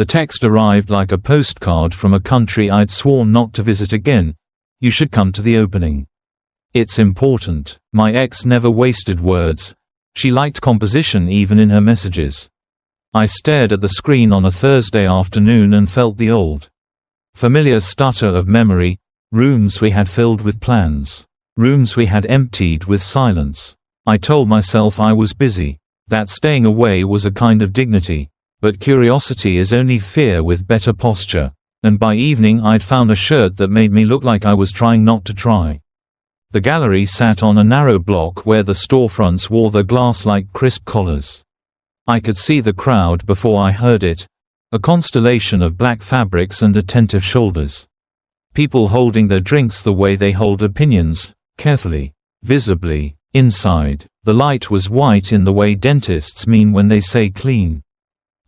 The text arrived like a postcard from a country I'd sworn not to visit again. You should come to the opening. It's important. My ex never wasted words. She liked composition even in her messages. I stared at the screen on a Thursday afternoon and felt the old, familiar stutter of memory. Rooms we had filled with plans. Rooms we had emptied with silence. I told myself I was busy, that staying away was a kind of dignity, but curiosity is only fear with better posture, and by evening I'd found a shirt that made me look like I was trying not to try. The gallery sat on a narrow block where the storefronts wore their glass-like crisp collars. I could see the crowd before I heard it, a constellation of black fabrics and attentive shoulders. People holding their drinks the way they hold opinions, carefully, visibly. Inside, the light was white in the way dentists mean when they say clean.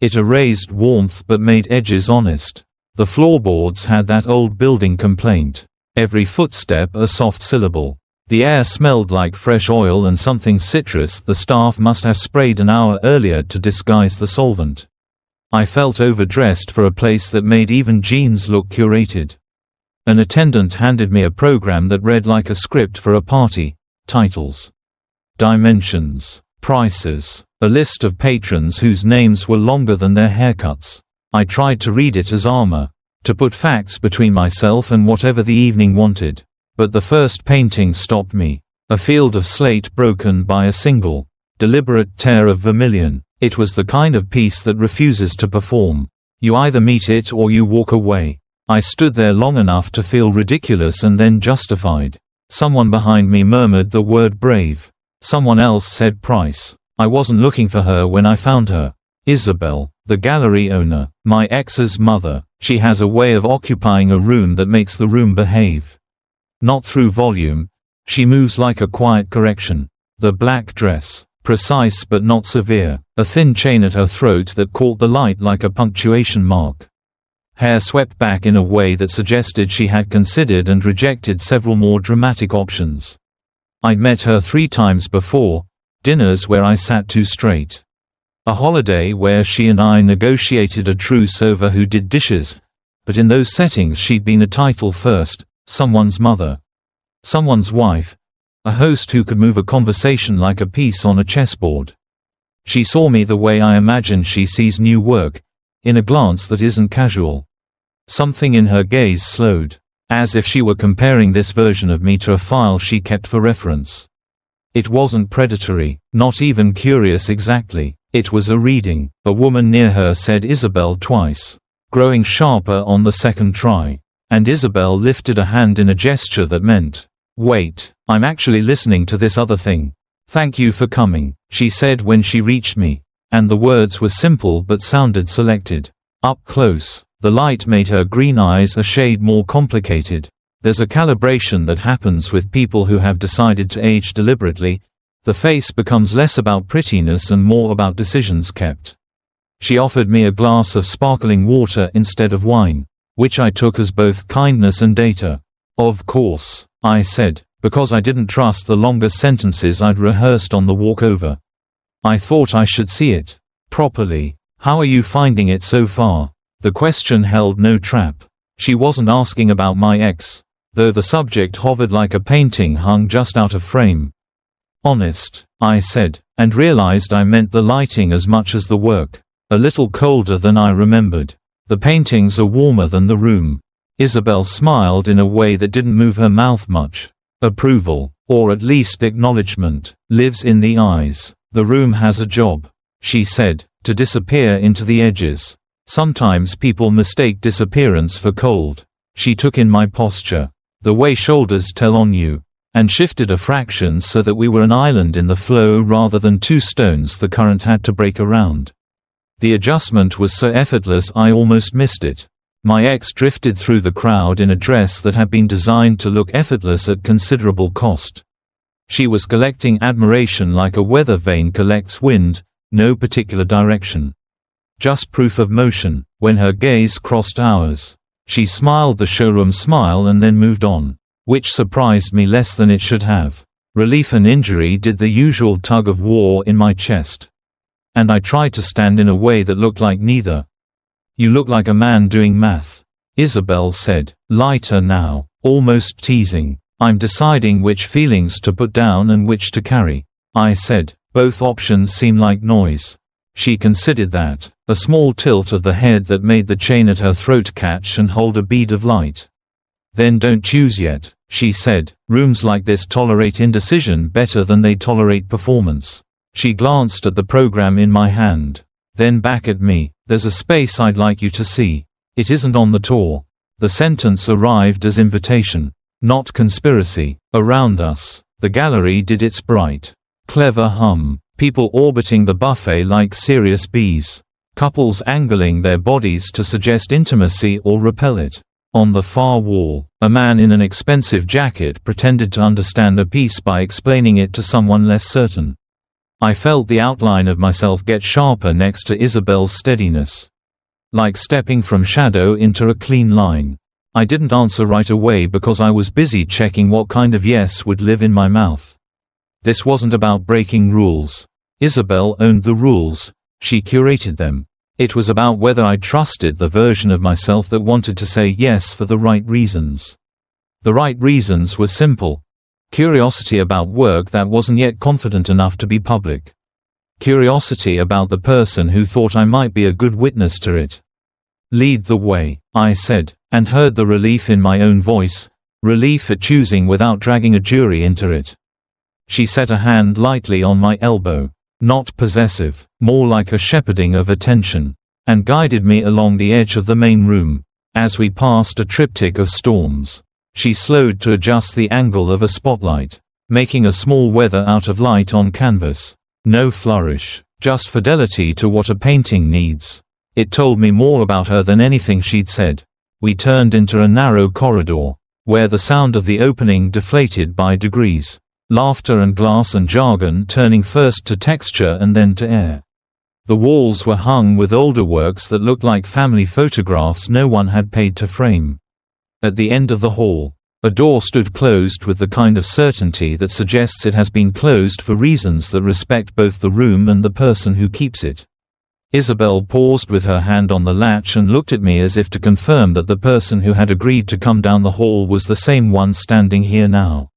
It erased warmth but made edges honest. The floorboards had that old building complaint. Every footstep a soft syllable. The air smelled like fresh oil and something citrus the staff must have sprayed an hour earlier to disguise the solvent. I felt overdressed for a place that made even jeans look curated. An attendant handed me a program that read like a script for a party. Titles, dimensions, prices, a list of patrons whose names were longer than their haircuts. I tried to read it as armor, to put facts between myself and whatever the evening wanted. But the first painting stopped me. A field of slate broken by a single, deliberate tear of vermilion. It was the kind of piece that refuses to perform. You either meet it or you walk away. I stood there long enough to feel ridiculous and then justified. Someone behind me murmured the word brave. Someone else said price. I wasn't looking for her when I found her. Isabel, the gallery owner, my ex's mother. She has a way of occupying a room that makes the room behave. Not through volume. She moves like a quiet correction. The black dress, precise but not severe, a thin chain at her throat that caught the light like a punctuation mark. Hair swept back in a way that suggested she had considered and rejected several more dramatic options. I'd met her 3 times before, dinners where I sat too straight. A holiday where she and I negotiated a truce over who did dishes, but in those settings she'd been a title first, someone's mother, someone's wife, a host who could move a conversation like a piece on a chessboard. She saw me the way I imagine she sees new work, in a glance that isn't casual. Something in her gaze slowed, as if she were comparing this version of me to a file she kept for reference. It wasn't predatory, not even curious exactly. It was a reading. A woman near her said Isabel twice, growing sharper on the second try. And Isabel lifted a hand in a gesture that meant, wait, I'm actually listening to this other thing. Thank you for coming, she said when she reached me. And the words were simple but sounded selected. Up close, the light made her green eyes a shade more complicated. There's a calibration that happens with people who have decided to age deliberately. The face becomes less about prettiness and more about decisions kept. She offered me a glass of sparkling water instead of wine, which I took as both kindness and data. Of course, I said, because I didn't trust the longer sentences I'd rehearsed on the walk over. I thought I should see it properly. How are you finding it so far? The question held no trap. She wasn't asking about my ex, though the subject hovered like a painting hung just out of frame. Honest, I said, and realized I meant the lighting as much as the work. A little colder than I remembered. The paintings are warmer than the room. Isabel smiled in a way that didn't move her mouth much. Approval, or at least acknowledgement, lives in the eyes. The room has a job, she said, to disappear into the edges. Sometimes people mistake disappearance for cold. She took in my posture, the way shoulders tell on you, and shifted a fraction so that we were an island in the flow rather than 2 stones the current had to break around. The adjustment was so effortless I almost missed it. My ex drifted through the crowd in a dress that had been designed to look effortless at considerable cost. She was collecting admiration like a weather vane collects wind, no particular direction. Just proof of motion. When her gaze crossed ours, she smiled the showroom smile and then moved on, which surprised me less than it should have. Relief and injury did the usual tug of war in my chest. And I tried to stand in a way that looked like neither. You look like a man doing math. Isabel said, lighter now, almost teasing. I'm deciding which feelings to put down and which to carry. I said, both options seem like noise. She considered that, a small tilt of the head that made the chain at her throat catch and hold a bead of light. Then don't choose yet, she said. Rooms like this tolerate indecision better than they tolerate performance. She glanced at the program in my hand. Then back at me. There's a space I'd like you to see. It isn't on the tour. The sentence arrived as invitation, not conspiracy. Around us, the gallery did its bright, clever hum. People orbiting the buffet like serious bees. Couples angling their bodies to suggest intimacy or repel it. On the far wall, a man in an expensive jacket pretended to understand a piece by explaining it to someone less certain. I felt the outline of myself get sharper next to Isabel's steadiness. Like stepping from shadow into a clean line. I didn't answer right away because I was busy checking what kind of yes would live in my mouth. This wasn't about breaking rules. Isabel owned the rules. She curated them. It was about whether I trusted the version of myself that wanted to say yes for the right reasons. The right reasons were simple. Curiosity about work that wasn't yet confident enough to be public. Curiosity about the person who thought I might be a good witness to it. Lead the way, I said, and heard the relief in my own voice. Relief at choosing without dragging a jury into it. She set a hand lightly on my elbow. Not possessive, more like a shepherding of attention, and guided me along the edge of the main room. As we passed a triptych of storms, she slowed to adjust the angle of a spotlight, making a small weather out of light on canvas. No flourish, just fidelity to what a painting needs. It told me more about her than anything she'd said. We turned into a narrow corridor, where the sound of the opening deflated by degrees. Laughter and glass and jargon turning first to texture and then to air. The walls were hung with older works that looked like family photographs no one had paid to frame. At the end of the hall, a door stood closed with the kind of certainty that suggests it has been closed for reasons that respect both the room and the person who keeps it. Isabel paused with her hand on the latch and looked at me as if to confirm that the person who had agreed to come down the hall was the same one standing here now.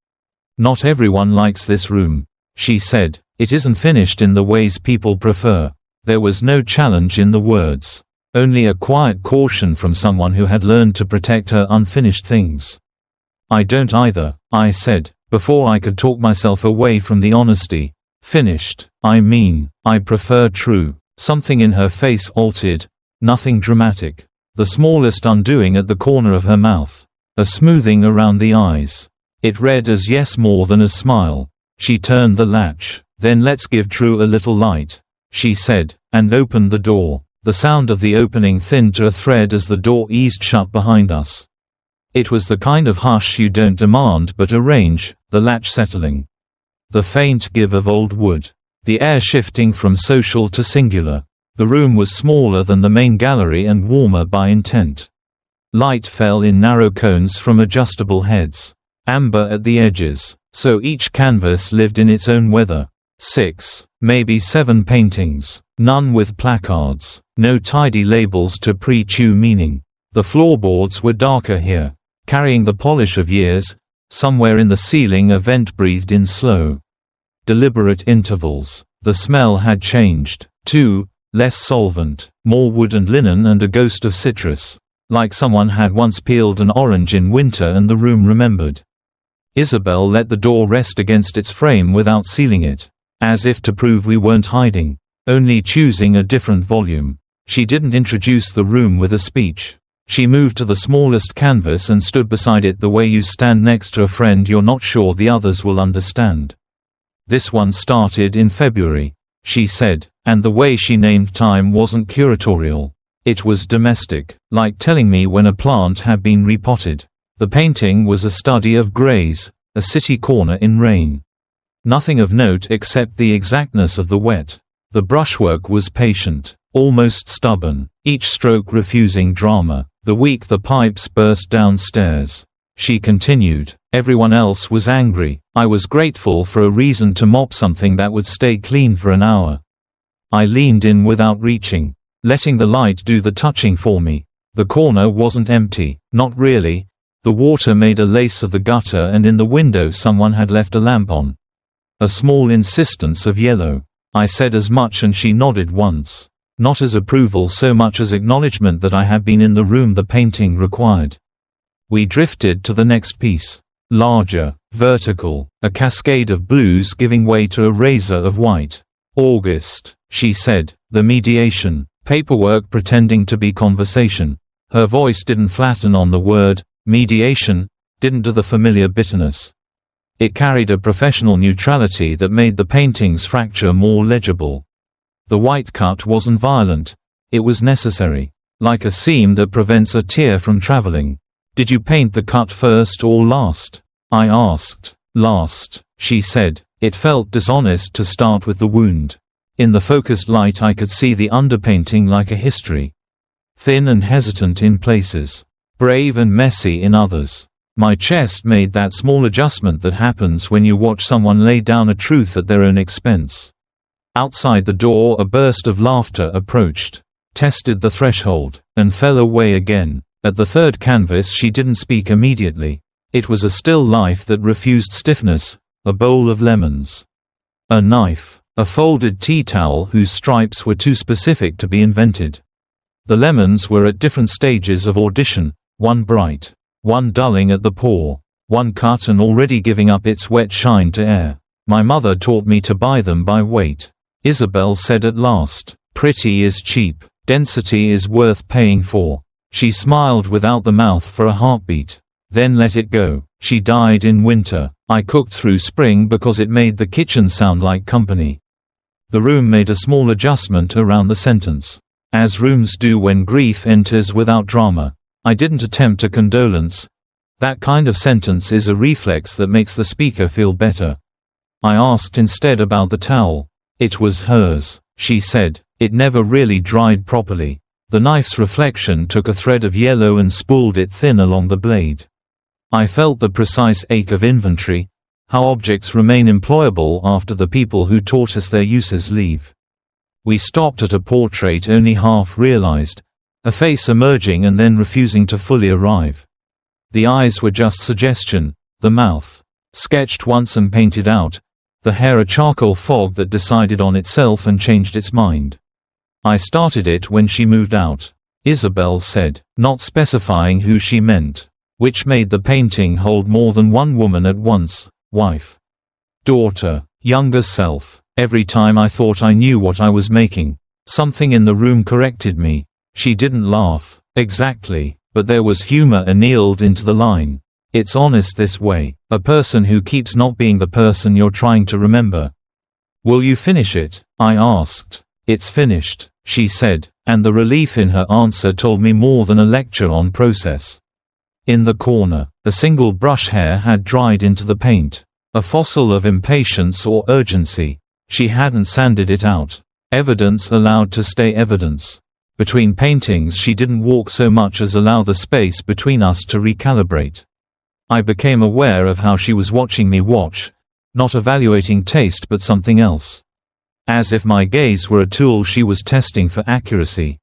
Not everyone likes this room, she said. It isn't finished in the ways people prefer. There was no challenge in the words. Only a quiet caution from someone who had learned to protect her unfinished things. I don't either, I said, before I could talk myself away from the honesty. Finished, I mean, I prefer true. Something in her face altered. Nothing dramatic. The smallest undoing at the corner of her mouth. A smoothing around the eyes. It read as yes more than a smile. She turned the latch. Then let's give True a little light, she said, and opened the door. The sound of the opening thinned to a thread as the door eased shut behind us. It was the kind of hush you don't demand but arrange, the latch settling. The faint give of old wood. The air shifting from social to singular. The room was smaller than the main gallery and warmer by intent. Light fell in narrow cones from adjustable heads. Amber at the edges, so each canvas lived in its own weather. 6, maybe 7 paintings, none with placards, no tidy labels to pre-chew meaning. The floorboards were darker here, carrying the polish of years. Somewhere in the ceiling a vent breathed in slow, deliberate intervals. The smell had changed, too, less solvent, more wood and linen and a ghost of citrus. Like someone had once peeled an orange in winter and the room remembered. Isabel let the door rest against its frame without sealing it, as if to prove we weren't hiding, only choosing a different volume. She didn't introduce the room with a speech. She moved to the smallest canvas and stood beside it the way you stand next to a friend you're not sure the others will understand. This one started in February, she said, and the way she named time wasn't curatorial. It was domestic, like telling me when a plant had been repotted. The painting was a study of grays, a city corner in rain. Nothing of note except the exactness of the wet. The brushwork was patient, almost stubborn, each stroke refusing drama. The week the pipes burst downstairs, she continued, everyone else was angry. I was grateful for a reason to mop something that would stay clean for an hour. I leaned in without reaching. letting the light do the touching for me. The corner wasn't empty, not really. The water made a lace of the gutter, and in the window someone had left a lamp on. A small insistence of yellow. I said as much and she nodded once. Not as approval so much as acknowledgement that I had been in the room the painting required. We drifted to the next piece. Larger, vertical, a cascade of blues giving way to a razor of white. August, she said, the mediation, paperwork pretending to be conversation. Her voice didn't flatten on the word. Mediation didn't do the familiar bitterness. It carried a professional neutrality that made the painting's fracture more legible. The white cut wasn't violent. It was necessary. Like a seam that prevents a tear from traveling. Did you paint the cut first or last? I asked. Last, she said. It felt dishonest to start with the wound. In the focused light I could see the underpainting like a history. Thin and hesitant in places. Brave and messy in others. My chest made that small adjustment that happens when you watch someone lay down a truth at their own expense. Outside the door a burst of laughter approached, tested the threshold, and fell away again. At the third canvas she didn't speak immediately. It was a still life that refused stiffness, a bowl of lemons. A knife, a folded tea towel whose stripes were too specific to be invented. The lemons were at different stages of audition. One bright, one dulling at the pore, one cut and already giving up its wet shine to air. My mother taught me to buy them by weight. Isabel said at last, pretty is cheap, density is worth paying for. She smiled without the mouth for a heartbeat. Then let it go. She died in winter. I cooked through spring because it made the kitchen sound like company. The room made a small adjustment around the sentence. As rooms do when grief enters without drama. I didn't attempt a condolence. That kind of sentence is a reflex that makes the speaker feel better. I asked instead about the towel. It was hers, she said. It never really dried properly. The knife's reflection took a thread of yellow and spooled it thin along the blade. I felt the precise ache of inventory, how objects remain employable after the people who taught us their uses leave. We stopped at a portrait only half realized. A face emerging and then refusing to fully arrive. The eyes were just suggestion, the mouth, sketched once and painted out, the hair a charcoal fog that decided on itself and changed its mind. I started it when she moved out, Isabel said, not specifying who she meant, which made the painting hold more than one woman at once, wife, daughter, younger self. Every time I thought I knew what I was making, something in the room corrected me. She didn't laugh, exactly, but there was humor annealed into the line. It's honest this way, a person who keeps not being the person you're trying to remember. Will you finish it? I asked. It's finished, she said, and the relief in her answer told me more than a lecture on process. In the corner, a single brush hair had dried into the paint, a fossil of impatience or urgency. She hadn't sanded it out. Evidence allowed to stay evidence. Between paintings she didn't walk so much as allow the space between us to recalibrate. I became aware of how she was watching me watch, not evaluating taste but something else. As if my gaze were a tool she was testing for accuracy.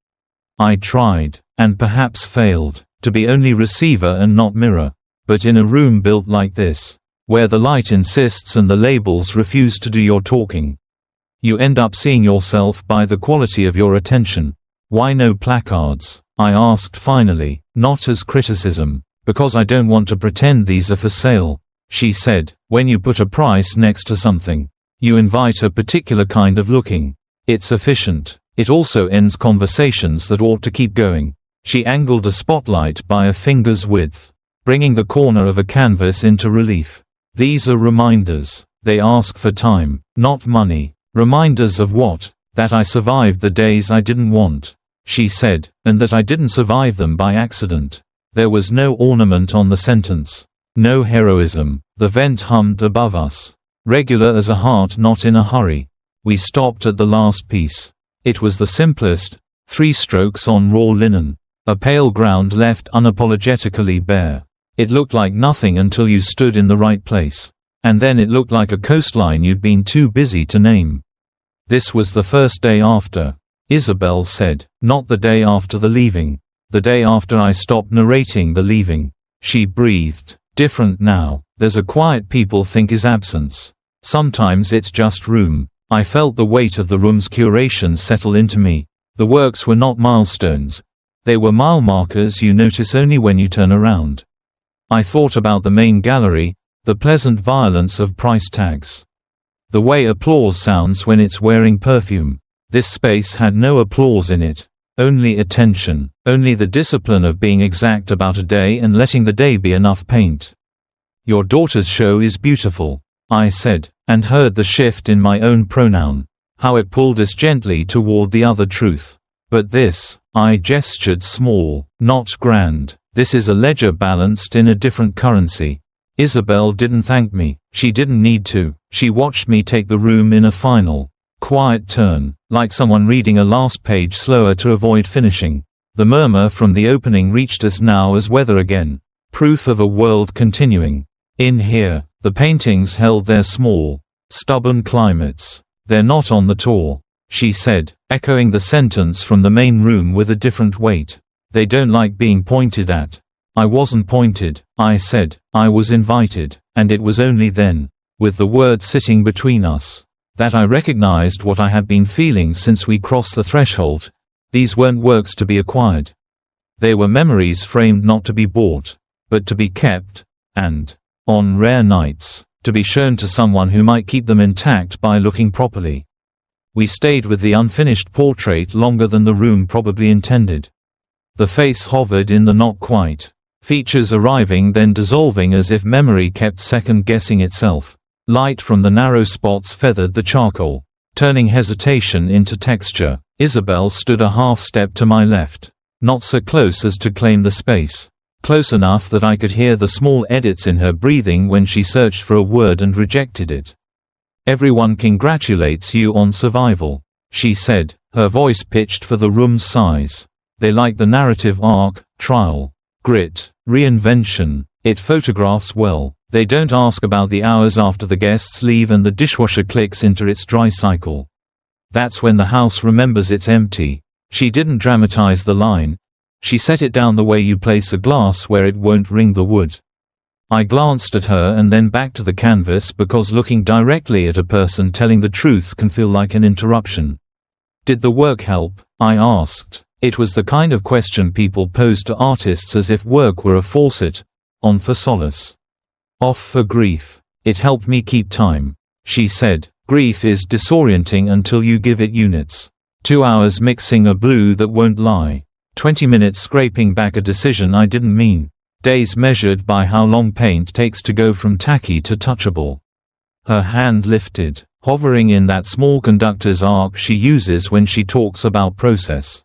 I tried, and perhaps failed, to be only receiver and not mirror. But in a room built like this, where the light insists and the labels refuse to do your talking, you end up seeing yourself by the quality of your attention. Why no placards? I asked finally, not as criticism, because I don't want to pretend these are for sale. She said, when you put a price next to something, you invite a particular kind of looking. It's efficient. It also ends conversations that ought to keep going. She angled a spotlight by a finger's width, bringing the corner of a canvas into relief. These are reminders. They ask for time, not money. Reminders of what? That I survived the days I didn't want, she said, and that I didn't survive them by accident. There was no ornament on the sentence. No heroism. The vent hummed above us. Regular as a heart not in a hurry. We stopped at the last piece. It was the simplest, 3 strokes on raw linen. A pale ground left unapologetically bare. It looked like nothing until you stood in the right place. And then it looked like a coastline you'd been too busy to name. This was the first day after. Isabel said. Not the day after the leaving. The day after I stopped narrating the leaving. She breathed. Different now. There's a quiet people think is absence. Sometimes it's just room. I felt the weight of the room's curation settle into me. The works were not milestones. They were mile markers you notice only when you turn around. I thought about the main gallery, the pleasant violence of price tags. The way applause sounds when it's wearing perfume. This space had no applause in it. Only attention. Only the discipline of being exact about a day and letting the day be enough paint. Your daughter's show is beautiful, I said, and heard the shift in my own pronoun. How it pulled us gently toward the other truth. But this, I gestured small, not grand. This is a ledger balanced in a different currency. Isabel didn't thank me. She didn't need to. She watched me take the room in a final, quiet turn, like someone reading a last page slower to avoid finishing. The murmur from the opening reached us now as weather again. Proof of a world continuing. In here, the paintings held their small, stubborn climates. They're not on the tour, she said, echoing the sentence from the main room with a different weight. They don't like being pointed at. I wasn't pointed, I said. I was invited, and it was only then, with the word sitting between us, that I recognized what I had been feeling since we crossed the threshold. These weren't works to be acquired. They were memories framed not to be bought, but to be kept, and, on rare nights, to be shown to someone who might keep them intact by looking properly. We stayed with the unfinished portrait longer than the room probably intended. The face hovered in the not quite, features arriving then dissolving as if memory kept second-guessing itself. Light from the narrow spots feathered the charcoal, turning hesitation into texture. Isabel stood a half-step to my left, not so close as to claim the space. Close enough that I could hear the small edits in her breathing when she searched for a word and rejected it. Everyone congratulates you on survival, she said, her voice pitched for the room's size. They like the narrative arc, trial, grit, reinvention. It photographs well. They don't ask about the hours after the guests leave and the dishwasher clicks into its dry cycle. That's when the house remembers it's empty. She didn't dramatize the line. She set it down the way you place a glass where it won't ring the wood. I glanced at her and then back to the canvas because looking directly at a person telling the truth can feel like an interruption. Did the work help? I asked. It was the kind of question people pose to artists as if work were a faucet, on for solace, off for grief. It helped me keep time, she said. Grief is disorienting until you give it units. 2 hours mixing a blue that won't lie. 20 minutes scraping back a decision I didn't mean. Days measured by how long paint takes to go from tacky to touchable. Her hand lifted, hovering in that small conductor's arc she uses when she talks about process.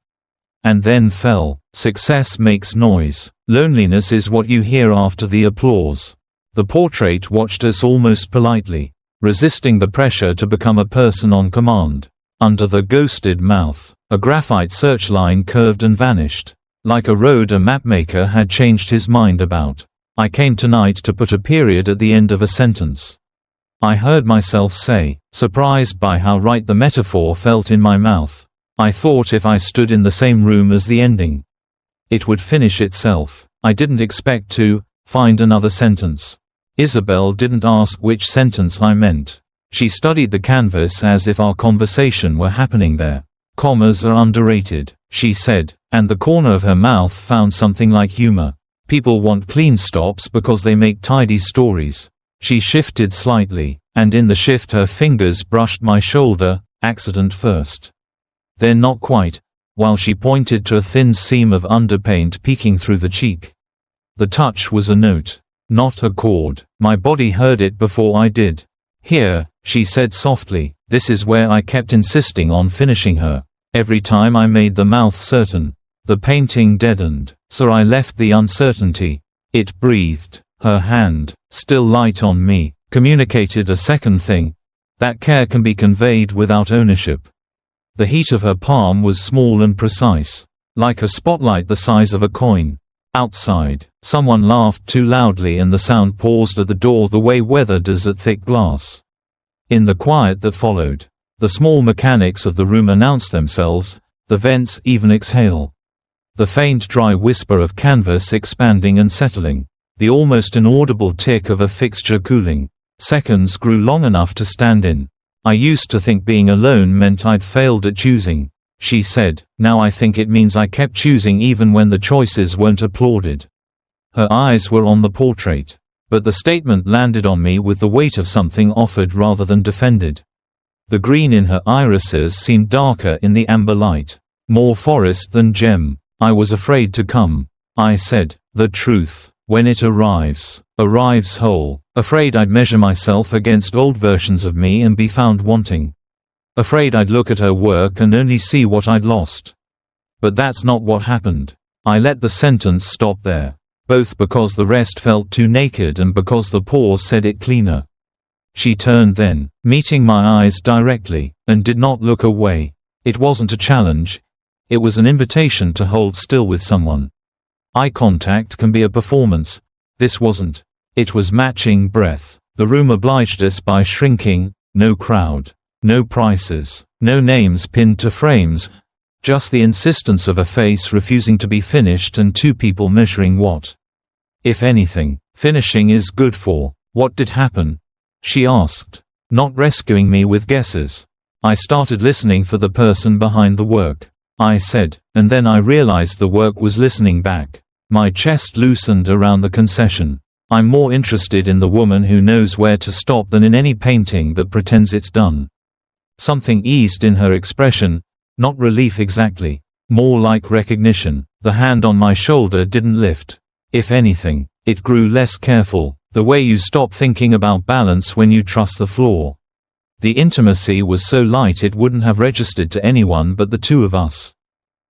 And then fell. Success makes noise. Loneliness is what you hear after the applause. The portrait watched us almost politely, resisting the pressure to become a person on command. Under the ghosted mouth, a graphite searchline curved and vanished, like a road a mapmaker had changed his mind about. I came tonight to put a period at the end of a sentence. I heard myself say, surprised by how right the metaphor felt in my mouth. I thought if I stood in the same room as the ending, it would finish itself. I didn't expect to find another sentence. Isabel didn't ask which sentence I meant. She studied the canvas as if our conversation were happening there. Commas are underrated, she said, and the corner of her mouth found something like humor. People want clean stops because they make tidy stories. She shifted slightly, and in the shift her fingers brushed my shoulder, accident first. Then not quite, while she pointed to a thin seam of underpaint peeking through the cheek. The touch was a note, not a chord. My body heard it before I did. Here, she said softly, this is where I kept insisting on finishing her. Every time I made the mouth certain, the painting deadened, so I left the uncertainty. It breathed. Her hand, still light on me, communicated a second thing. That care can be conveyed without ownership. The heat of her palm was small and precise, like a spotlight the size of a coin. Outside, someone laughed too loudly and the sound paused at the door the way weather does at thick glass. In the quiet that followed, the small mechanics of the room announced themselves, The vents even exhale. The faint dry whisper of canvas expanding and settling. The almost inaudible tick of a fixture cooling. Seconds grew long enough to stand in. I used to think being alone meant I'd failed at choosing, she said. Now I think it means I kept choosing even when the choices weren't applauded. Her eyes were on the portrait. But the statement landed on me with the weight of something offered rather than defended. The green in her irises seemed darker in the amber light. More forest than gem. I was afraid to come. I said, the truth, when it arrives whole. Afraid I'd measure myself against old versions of me and be found wanting. Afraid I'd look at her work and only see what I'd lost. But that's not what happened. I let the sentence stop there. Both because the rest felt too naked and because the pause said it cleaner. She turned then, meeting my eyes directly, and did not look away. It wasn't a challenge. It was an invitation to hold still with someone. Eye contact can be a performance. This wasn't. It was matching breath. The room obliged us by shrinking. No crowd. No prices. No names pinned to frames. Just the insistence of a face refusing to be finished and two people measuring what, if anything, finishing is good for. What did happen? She asked, not rescuing me with guesses. I started listening for the person behind the work. I said, and then I realized the work was listening back. My chest loosened around the concession. I'm more interested in the woman who knows where to stop than in any painting that pretends it's done. Something eased in her expression. Not relief exactly. More like recognition. The hand on my shoulder didn't lift. If anything, it grew less careful, the way you stop thinking about balance when you trust the floor. The intimacy was so light it wouldn't have registered to anyone but the two of us.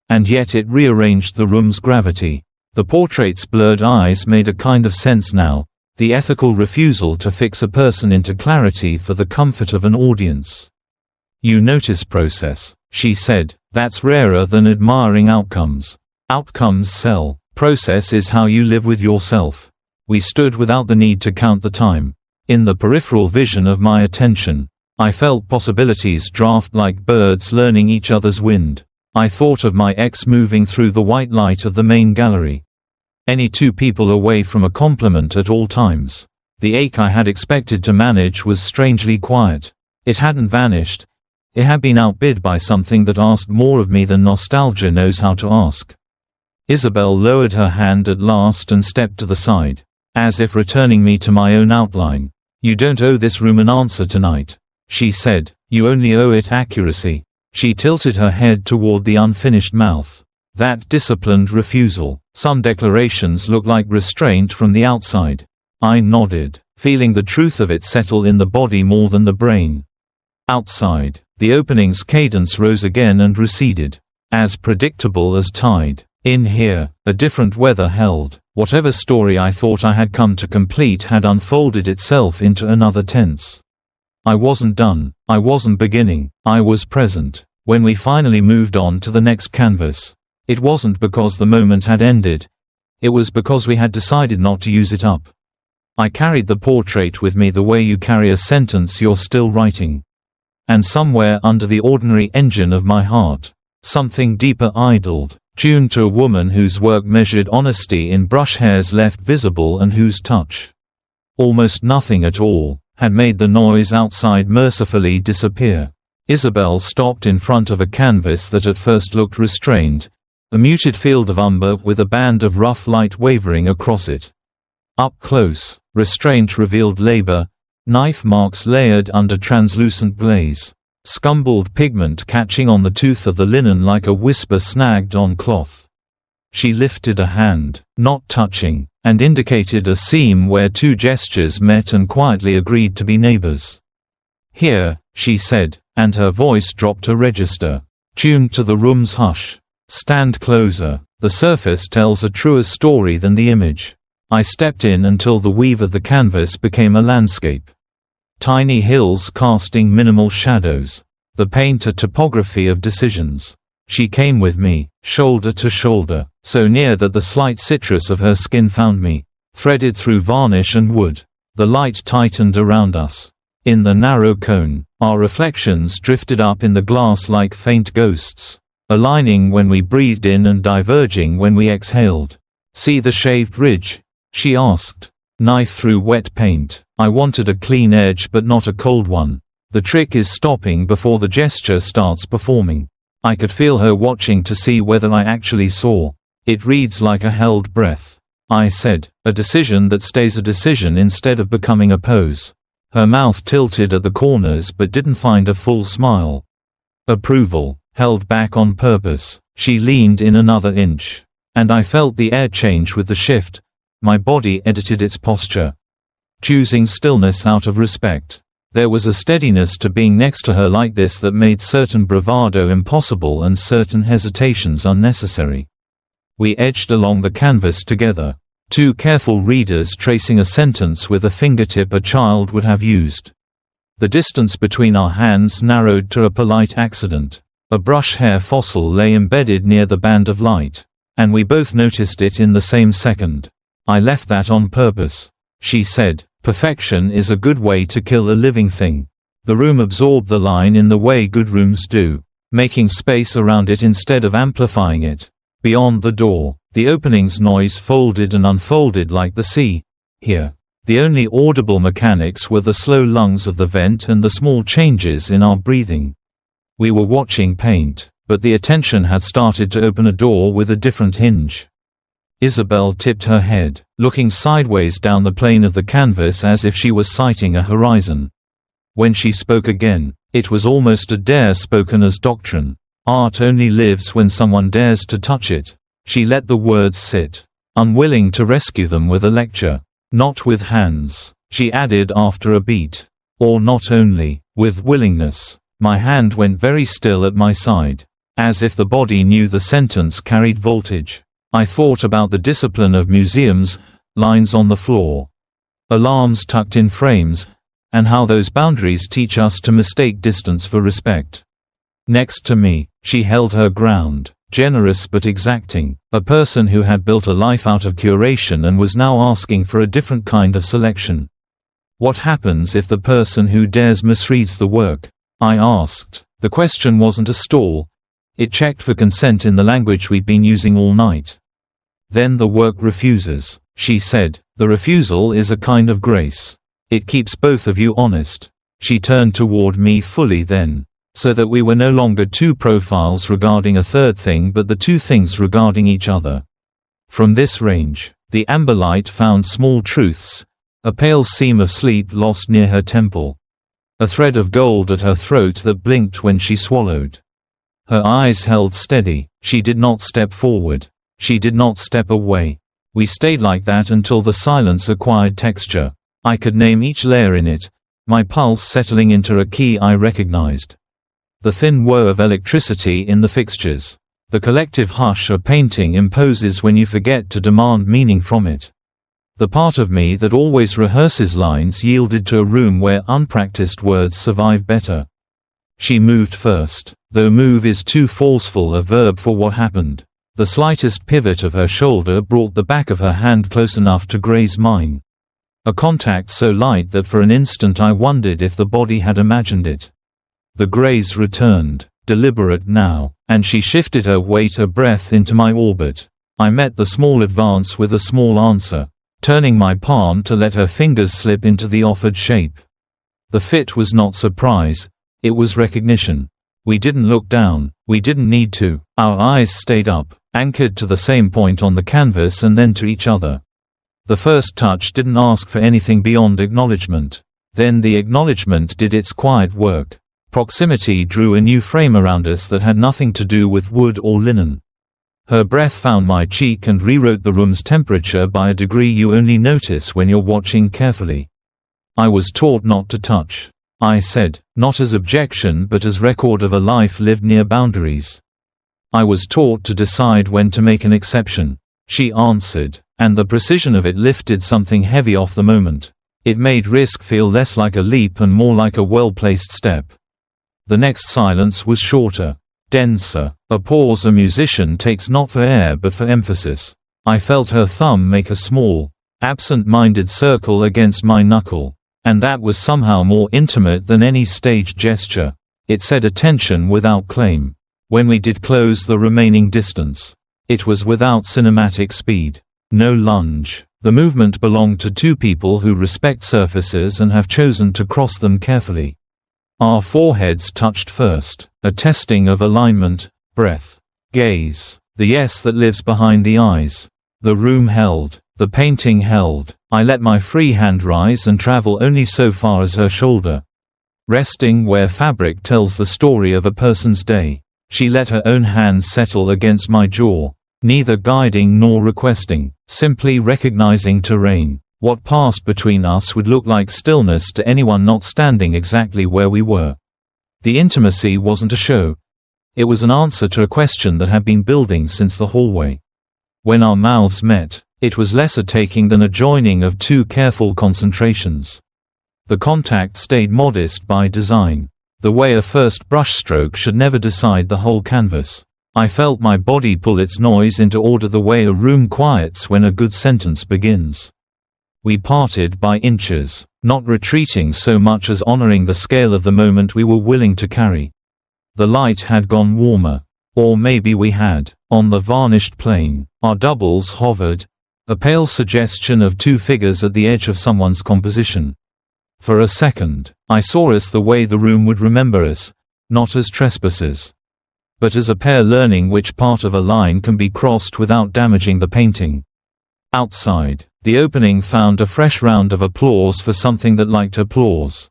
And yet it rearranged the room's gravity. The portrait's blurred eyes made a kind of sense now, the ethical refusal to fix a person into clarity for the comfort of an audience. You notice process, she said. That's rarer than admiring outcomes. Outcomes sell. Process is how you live with yourself. We stood without the need to count the time. In the peripheral vision of my attention, I felt possibilities draft like birds learning each other's wind. I thought of my ex moving through the white light of the main gallery. Any two people away from a compliment at all times. The ache I had expected to manage was strangely quiet. It hadn't vanished. It had been outbid by something that asked more of me than nostalgia knows how to ask. Isabel lowered her hand at last and stepped to the side, as if returning me to my own outline. You don't owe this room an answer tonight, she said. You only owe it accuracy. She tilted her head toward the unfinished mouth. That disciplined refusal. Some declarations look like restraint from the outside. I nodded, feeling the truth of it settle in the body more than the brain. Outside, the opening's cadence rose again and receded. As predictable as tide. In here, a different weather held. Whatever story I thought I had come to complete had unfolded itself into another tense. I wasn't done. I wasn't beginning. I was present. When we finally moved on to the next canvas, it wasn't because the moment had ended. It was because we had decided not to use it up. I carried the portrait with me the way you carry a sentence you're still writing. And somewhere under the ordinary engine of my heart, something deeper idled, tuned to a woman whose work measured honesty in brush hairs left visible and whose touch, almost nothing at all, had made the noise outside mercifully disappear. Isabel stopped in front of a canvas that at first looked restrained, a muted field of umber with a band of rough light wavering across it. Up close, restraint revealed labor, knife marks layered under translucent glaze, scumbled pigment catching on the tooth of the linen like a whisper snagged on cloth. She lifted a hand, not touching, and indicated a seam where two gestures met and quietly agreed to be neighbors. Here, she said, and her voice dropped a register, tuned to the room's hush. Stand closer. The surface tells a truer story than the image. I stepped in until the weave of the canvas became a landscape. Tiny hills casting minimal shadows. The paint a topography of decisions. She came with me, shoulder to shoulder, so near that the slight citrus of her skin found me, threaded through varnish and wood. The light tightened around us. In the narrow cone, our reflections drifted up in the glass like faint ghosts. aligning when we breathed in and diverging when we exhaled. "See the shaved ridge?" she asked. Knife through wet paint. I wanted a clean edge but not a cold one. The trick is stopping before the gesture starts performing. I could feel her watching to see whether I actually saw. "It reads like a held breath," I said, "a decision that stays a decision instead of becoming a pose." Her mouth tilted at the corners but didn't find a full smile. Approval, held back on purpose. She leaned in another inch. And I felt the air change with the shift. My body edited its posture, choosing stillness out of respect. There was a steadiness to being next to her like this that made certain bravado impossible and certain hesitations unnecessary. We edged along the canvas together, two careful readers tracing a sentence with a fingertip a child would have used. The distance between our hands narrowed to a polite accident. A brush hair fossil lay embedded near the band of light, and we both noticed it in the same second. "I left that on purpose," she said. "Perfection is a good way to kill a living thing." The room absorbed the line in the way good rooms do, making space around it instead of amplifying it. Beyond the door, the opening's noise folded and unfolded like the sea. Here, the only audible mechanics were the slow lungs of the vent and the small changes in our breathing. We were watching paint, but the attention had started to open a door with a different hinge. Isabel tipped her head, looking sideways down the plane of the canvas as if she was sighting a horizon. When she spoke again, it was almost a dare spoken as doctrine. Art only lives when someone dares to touch it. She let the words sit, unwilling to rescue them with a lecture. "Not with hands," she added after a beat. "Or not only, with willingness." My hand went very still at my side, as if the body knew the sentence carried voltage. I thought about the discipline of museums, lines on the floor, alarms tucked in frames, and how those boundaries teach us to mistake distance for respect. Next to me, she held her ground, generous but exacting, a person who had built a life out of curation and was now asking for a different kind of selection. "What happens if the person who dares misreads the work?" I asked. The question wasn't a stall. It checked for consent in the language we'd been using all night. "Then the work refuses," she said. "The refusal is a kind of grace. It keeps both of you honest." She turned toward me fully then, so that we were no longer two profiles regarding a third thing but the two things regarding each other. From this range, the amber light found small truths, a pale seam of sleep lost near her temple, a thread of gold at her throat that blinked when she swallowed. Her eyes held steady. She did not step forward. She did not step away. We stayed like that until the silence acquired texture. I could name each layer in it, my pulse settling into a key I recognized. The thin whir of electricity in the fixtures. The collective hush a painting imposes when you forget to demand meaning from it. The part of me that always rehearses lines yielded to a room where unpracticed words survive better. She moved first, though move is too forceful a verb for what happened. The slightest pivot of her shoulder brought the back of her hand close enough to graze mine. A contact so light that for an instant I wondered if the body had imagined it. The graze returned, deliberate now, and she shifted her weight a breath into my orbit. I met the small advance with a small answer, turning my palm to let her fingers slip into the offered shape. The fit was not surprise, it was recognition. We didn't look down, we didn't need to. Our eyes stayed up, anchored to the same point on the canvas and then to each other. The first touch didn't ask for anything beyond acknowledgement. Then the acknowledgement did its quiet work. Proximity drew a new frame around us that had nothing to do with wood or linen. Her breath found my cheek and rewrote the room's temperature by a degree you only notice when you're watching carefully. "I was taught not to touch," I said, not as objection but as record of a life lived near boundaries. "I was taught to decide when to make an exception," she answered, and the precision of it lifted something heavy off the moment. It made risk feel less like a leap and more like a well-placed step. The next silence was shorter, denser, a pause a musician takes not for air but for emphasis. I felt her thumb make a small, absent-minded circle against my knuckle, and that was somehow more intimate than any staged gesture. It said attention without claim. When we did close the remaining distance, it was without cinematic speed. No lunge. The movement belonged to two people who respect surfaces and have chosen to cross them carefully. Our foreheads touched first, a testing of alignment, breath, gaze, the yes that lives behind the eyes. The room held, the painting held. I let my free hand rise and travel only so far as her shoulder, resting where fabric tells the story of a person's day. She let her own hand settle against my jaw, neither guiding nor requesting, simply recognizing terrain. What passed between us would look like stillness to anyone not standing exactly where we were. The intimacy wasn't a show. It was an answer to a question that had been building since the hallway. When our mouths met, it was less a taking than a joining of two careful concentrations. The contact stayed modest by design. The way a first brushstroke should never decide the whole canvas. I felt my body pull its noise into order the way a room quiets when a good sentence begins. We parted by inches, not retreating so much as honoring the scale of the moment we were willing to carry. The light had gone warmer. Or maybe we had. On the varnished plane, our doubles hovered, a pale suggestion of two figures at the edge of someone's composition. For a second, I saw us the way the room would remember us, not as trespassers, but as a pair learning which part of a line can be crossed without damaging the painting. Outside, the opening found a fresh round of applause for something that liked applause.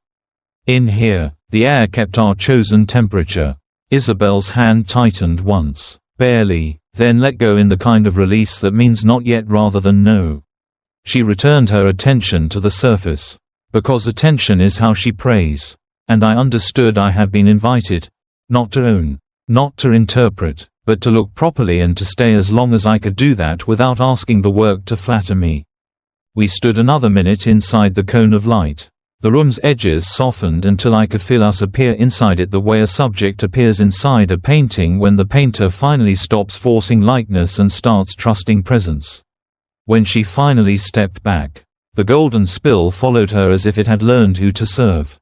In here, the air kept our chosen temperature. Isabel's hand tightened once, barely, then let go in the kind of release that means not yet rather than no. She returned her attention to the surface. Because attention is how she prays. And I understood I had been invited, not to own, not to interpret, but to look properly and to stay as long as I could do that without asking the work to flatter me. We stood another minute inside the cone of light. The room's edges softened until I could feel us appear inside it the way a subject appears inside a painting when the painter finally stops forcing likeness and starts trusting presence. When she finally stepped back, the golden spill followed her as if it had learned who to serve.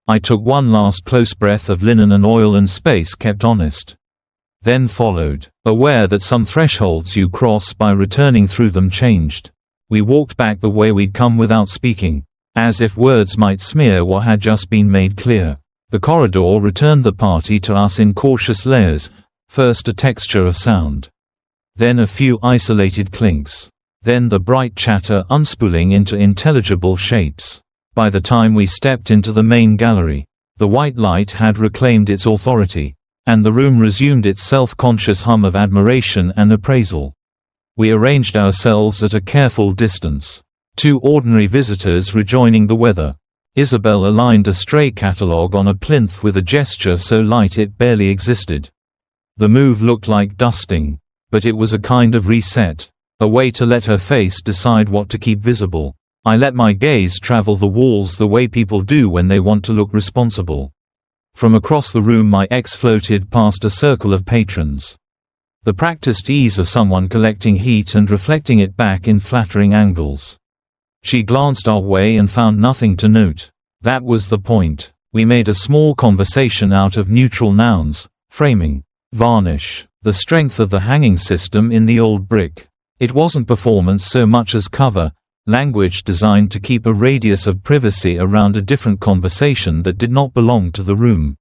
I took one last close breath of linen and oil and space kept honest. Then followed, aware that some thresholds you cross by returning through them changed. We walked back the way we'd come without speaking, as if words might smear what had just been made clear. The corridor returned the party to us in cautious layers, first a texture of sound. Then a few isolated clinks. Then the bright chatter unspooling into intelligible shapes. By the time we stepped into the main gallery, the white light had reclaimed its authority, and the room resumed its self-conscious hum of admiration and appraisal. We arranged ourselves at a careful distance. Two ordinary visitors rejoining the weather. Isabel aligned a stray catalogue on a plinth with a gesture so light it barely existed. The move looked like dusting, but it was a kind of reset. A way to let her face decide what to keep visible. I let my gaze travel the walls the way people do when they want to look responsible. From across the room my ex floated past a circle of patrons. The practiced ease of someone collecting heat and reflecting it back in flattering angles. She glanced our way and found nothing to note. That was the point. We made a small conversation out of neutral nouns, framing, varnish, the strength of the hanging system in the old brick. It wasn't performance so much as cover, language designed to keep a radius of privacy around a different conversation that did not belong to the room.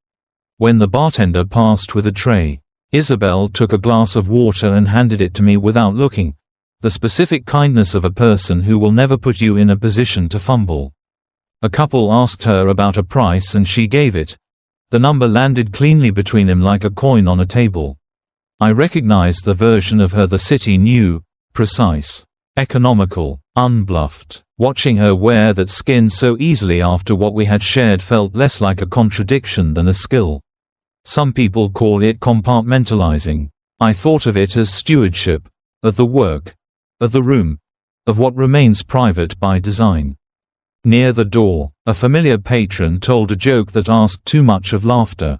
When the bartender passed with a tray, Isabel took a glass of water and handed it to me without looking, the specific kindness of a person who will never put you in a position to fumble. A couple asked her about a price and she gave it. The number landed cleanly between them like a coin on a table. I recognized the version of her the city knew. Precise, economical, unbluffed. Watching her wear that skin so easily after what we had shared felt less like a contradiction than a skill. Some people call it compartmentalizing. I thought of it as stewardship, of the work, of the room, of what remains private by design. Near the door, a familiar patron told a joke that asked too much of laughter.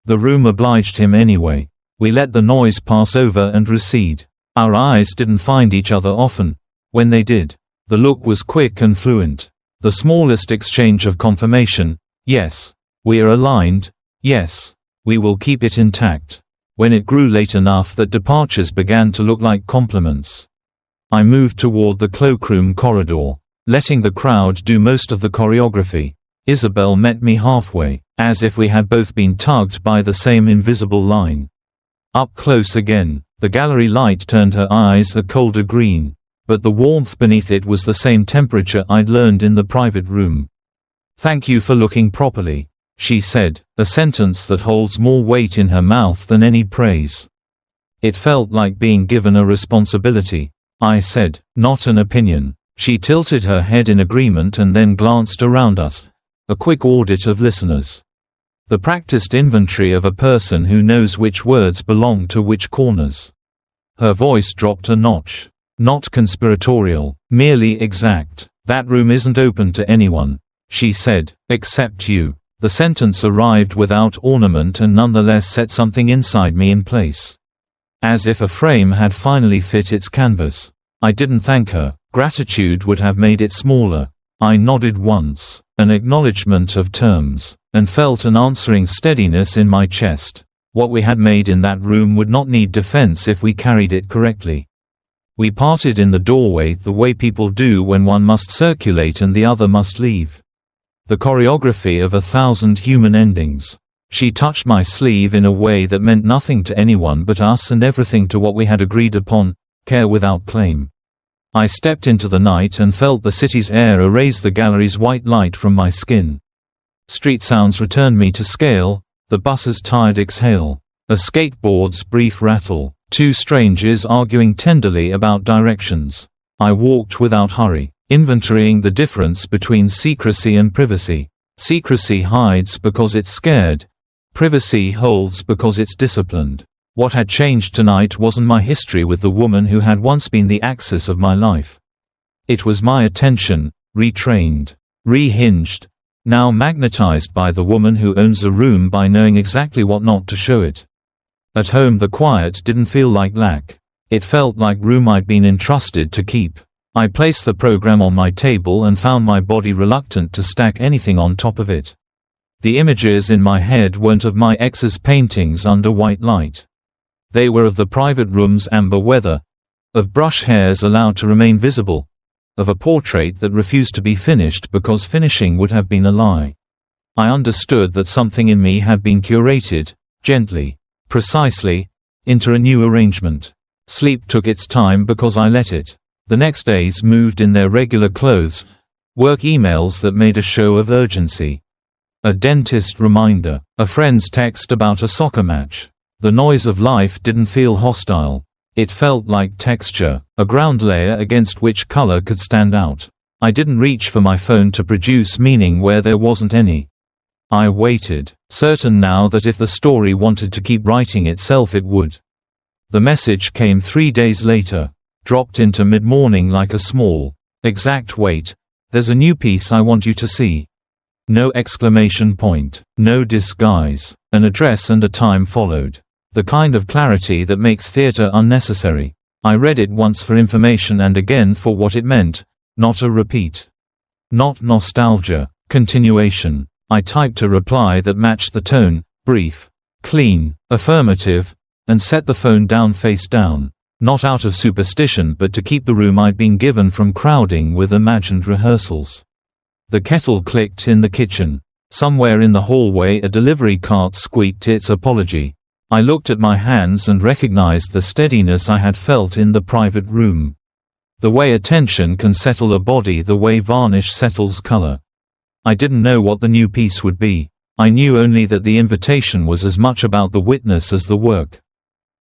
The room obliged him anyway. We let the noise pass over and recede. Our eyes didn't find each other often. When they did, the look was quick and fluent. The smallest exchange of confirmation, yes. We are aligned, yes. We will keep it intact. when it grew late enough that departures began to look like compliments. I moved toward the cloakroom corridor, letting the crowd do most of the choreography. Isabel met me halfway, as if we had both been tugged by the same invisible line. Up close again, the gallery light turned her eyes a colder green, but the warmth beneath it was the same temperature I'd learned in the private room. "Thank you for looking properly," she said, a sentence that holds more weight in her mouth than any praise. It felt like being given a responsibility. I said, "Not an opinion." She tilted her head in agreement and then glanced around us. A quick audit of listeners. The practiced inventory of a person who knows which words belong to which corners. Her voice dropped a notch. "Not conspiratorial, merely exact. That room isn't open to anyone," she said, "except you." The sentence arrived without ornament and nonetheless set something inside me in place. As if a frame had finally fit its canvas. I didn't thank her. Gratitude would have made it smaller. I nodded once, an acknowledgement of terms, and felt an answering steadiness in my chest. What we had made in that room would not need defense if we carried it correctly. We parted in the doorway the way people do when one must circulate and the other must leave. The choreography of 1,000 human endings. She touched my sleeve in a way that meant nothing to anyone but us and everything to what we had agreed upon, care without claim. I stepped into the night and felt the city's air erase the gallery's white light from my skin. Street sounds returned me to scale, the bus's tired exhale, a skateboard's brief rattle, two strangers arguing tenderly about directions. I walked without hurry, inventorying the difference between secrecy and privacy. Secrecy hides because it's scared. Privacy holds because it's disciplined. What had changed tonight wasn't my history with the woman who had once been the axis of my life. It was my attention, retrained, rehinged, now magnetized by the woman who owns a room by knowing exactly what not to show it. At home the quiet didn't feel like lack. It felt like room I'd been entrusted to keep. I placed the program on my table and found my body reluctant to stack anything on top of it. The images in my head weren't of my ex's paintings under white light. They were of the private room's amber weather, of brush hairs allowed to remain visible, of a portrait that refused to be finished because finishing would have been a lie. I understood that something in me had been curated, gently, precisely, into a new arrangement. Sleep took its time because I let it. The next days moved in their regular clothes, work emails that made a show of urgency. A dentist reminder, a friend's text about a soccer match. The noise of life didn't feel hostile. It felt like texture, a ground layer against which color could stand out. I didn't reach for my phone to produce meaning where there wasn't any. I waited, certain now that if the story wanted to keep writing itself it would. The message came 3 days later, dropped into mid-morning like a small, exact wait. "There's a new piece I want you to see." No exclamation point, no disguise. An address and a time followed. The kind of clarity that makes theater unnecessary. I read it once for information and again for what it meant, not a repeat. Not nostalgia, continuation. I typed a reply that matched the tone, brief, clean, affirmative, and set the phone down face down. Not out of superstition but to keep the room I'd been given from crowding with imagined rehearsals. The kettle clicked in the kitchen. Somewhere in the hallway a delivery cart squeaked its apology. I looked at my hands and recognized the steadiness I had felt in the private room. The way attention can settle a body the way varnish settles color. I didn't know what the new piece would be. I knew only that the invitation was as much about the witness as the work.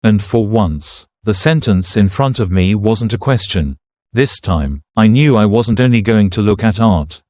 And for once, the sentence in front of me wasn't a question. This time, I knew I wasn't only going to look at art.